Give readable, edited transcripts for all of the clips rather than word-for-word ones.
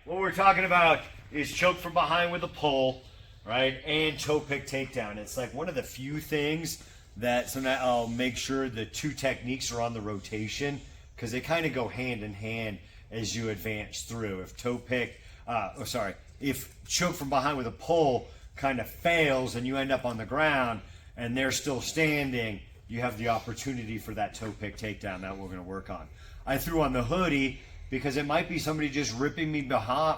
what we're talking about is choke from behind with a pull, right? And toe pick takedown. It's like one of the few things that sometimes I'll make sure the two techniques are on the rotation because they kind of go hand in hand as you advance through. If toe pick, if choke from behind with a pull kind of fails and you end up on the ground and they're still standing, you have the opportunity for that toe pick takedown that we're going to work on. I threw on the hoodie because it might be somebody just ripping me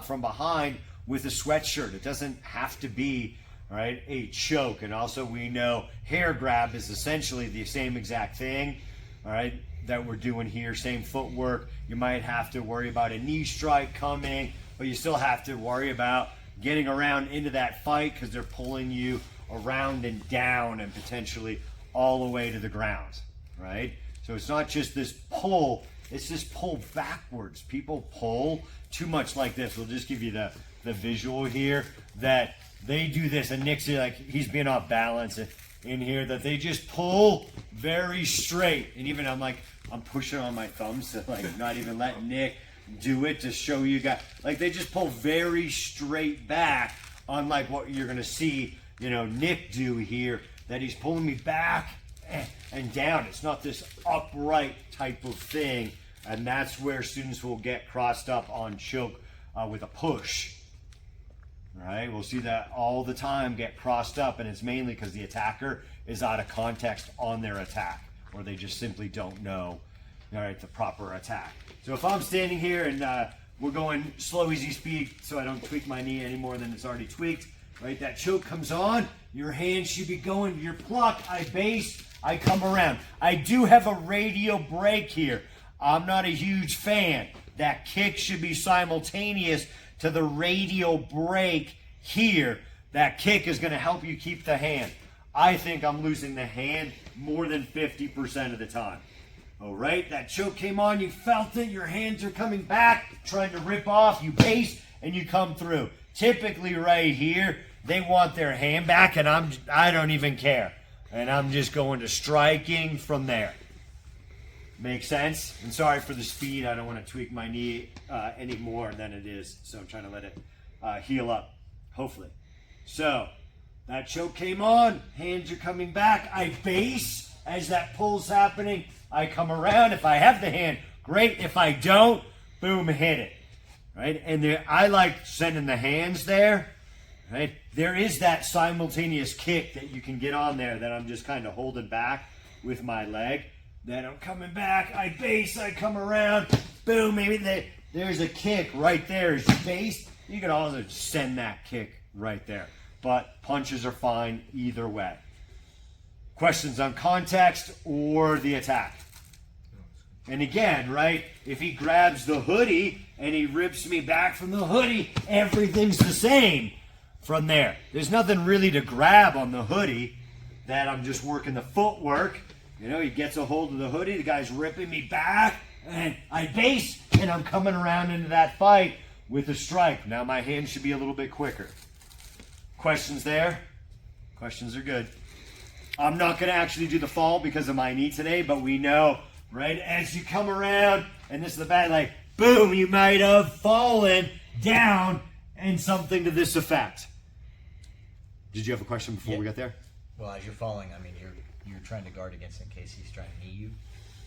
from behind with a sweatshirt. It doesn't have to be, right, a choke. And also we know hair grab is essentially the same exact thing, all right, that we're doing here, same footwork. You might have to worry about a knee strike coming, but you still have to worry about getting around into that fight because they're pulling you around and down and potentially all the way to the ground, right? So it's not just this pull, it's this pull backwards. People pull too much like this. We'll just give you the visual here that they do this, and Nick's like, he's being off balance in here, that they just pull very straight. And even I'm pushing on my thumbs to like not even let Nick do it to show you guys. Like they just pull very straight back, unlike what you're gonna see, you know, Nick do here, that he's pulling me back and down. It's not this upright type of thing, and that's where students will get crossed up on choke with a push. All right, we'll see that all the time get crossed up, and it's mainly because the attacker is out of context on their attack, or they just simply don't know, all right, the proper attack. So if I'm standing here and we're going slow, easy speed, so I don't tweak my knee any more than it's already tweaked, right? That choke comes on, your hand should be going to your pluck. I base, I come around. I do have a radial break here. I'm not a huge fan. That kick should be simultaneous to the radial break here. That kick is going to help you keep the hand. I think I'm losing the hand more than 50% of the time. All right, that choke came on, you felt it, your hands are coming back, trying to rip off, you base, and you come through. Typically right here, they want their hand back, and I don't even care. And I'm just going to striking from there. Make sense? And sorry for the speed. I don't want to tweak my knee any more than it is. So I'm trying to let it heal up, hopefully. So that choke came on. Hands are coming back. I base as that pull's happening. I come around. If I have the hand, great. If I don't, boom, hit it. Right? And I like sending the hands there. Right? There is that simultaneous kick that you can get on there that I'm just kind of holding back with my leg. Then I'm coming back, I base, I come around, boom, maybe there's a kick right there as you base. You can also send that kick right there. But punches are fine either way. Questions on context or the attack? And again, right, if he grabs the hoodie and he rips me back from the hoodie, everything's the same from there. There's nothing really to grab on the hoodie, that I'm just working the footwork. You know, he gets a hold of the hoodie, the guy's ripping me back, and I base, and I'm coming around into that fight with a strike. Now my hand should be a little bit quicker. Questions there? Questions are good. I'm not going to actually do the fall because of my knee today, but we know, right, as you come around, and this is the bad, like, boom, you might have fallen down, and something to this effect. Did you have a question before we got there? Well, as you're falling, I mean, you're trying to guard against in case he's trying to knee you.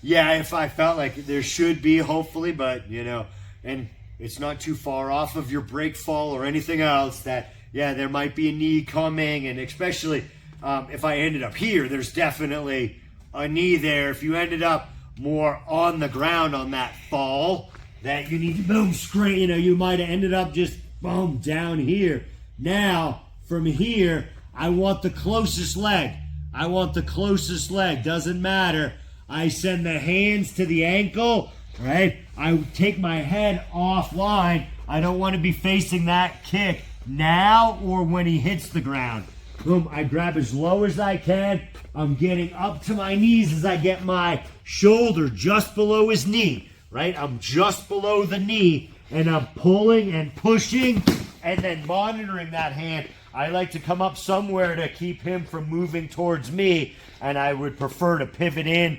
Yeah, if I felt like there should be, hopefully, but, you know, and it's not too far off of your break fall or anything else that, yeah, there might be a knee coming, and especially if I ended up here, there's definitely a knee there. If you ended up more on the ground on that fall, that you need to boom, screen, you know, you might have ended up just boom, down here. Now, from here, I want the closest leg. I want the closest leg. Doesn't matter. I send the hands to the ankle, right? I take my head offline. I don't want to be facing that kick now or when he hits the ground. Boom, I grab as low as I can. I'm getting up to my knees as I get my shoulder just below his knee, right? I'm just below the knee, and I'm pulling and pushing and then monitoring that hand. I like to come up somewhere to keep him from moving towards me, and I would prefer to pivot in.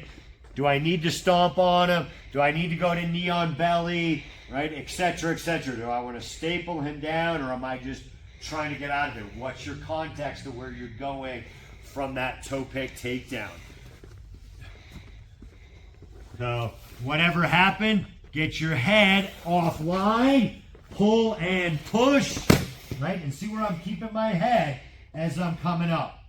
Do I need to stomp on him? Do I need to go to knee on belly? right, etc., etc. Do I want to staple him down, or am I just trying to get out of it? What's your context of where you're going from that toe pick takedown? So whatever happened, get your head offline, pull and push, right? And see where I'm keeping my head as I'm coming up,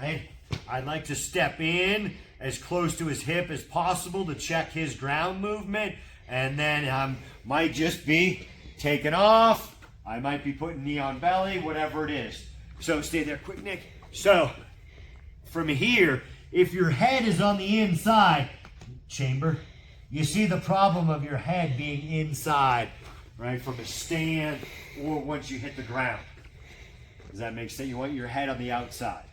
right? I like to step in as close to his hip as possible to check his ground movement, and then might just be taking off. I might be putting knee on belly, whatever it is. So stay there quick, Nick. So from here, if your head is on the inside, chamber, you see the problem of your head being inside, right, from a stand or once you hit the ground. Does that make sense? You want your head on the outside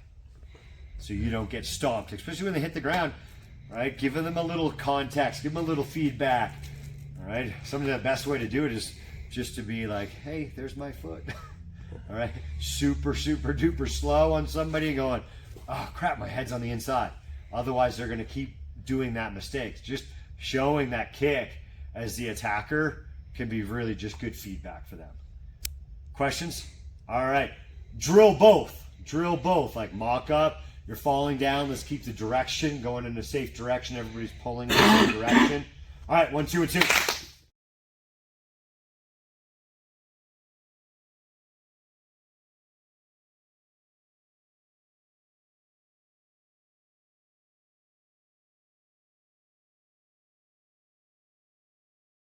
so you don't get stomped, especially when they hit the ground, right? Giving them a little context, give them a little feedback, all right? Sometimes the best way to do it is just to be like, hey, there's my foot, all right? Super, super duper slow on somebody going, oh crap, my head's on the inside. Otherwise, they're gonna keep doing that mistake. Just showing that kick as the attacker can be really just good feedback for them. Questions? All right, drill both, like mock up. You're falling down, let's keep the direction going in a safe direction. Everybody's pulling in the same direction. All right, 1, 2, and 2.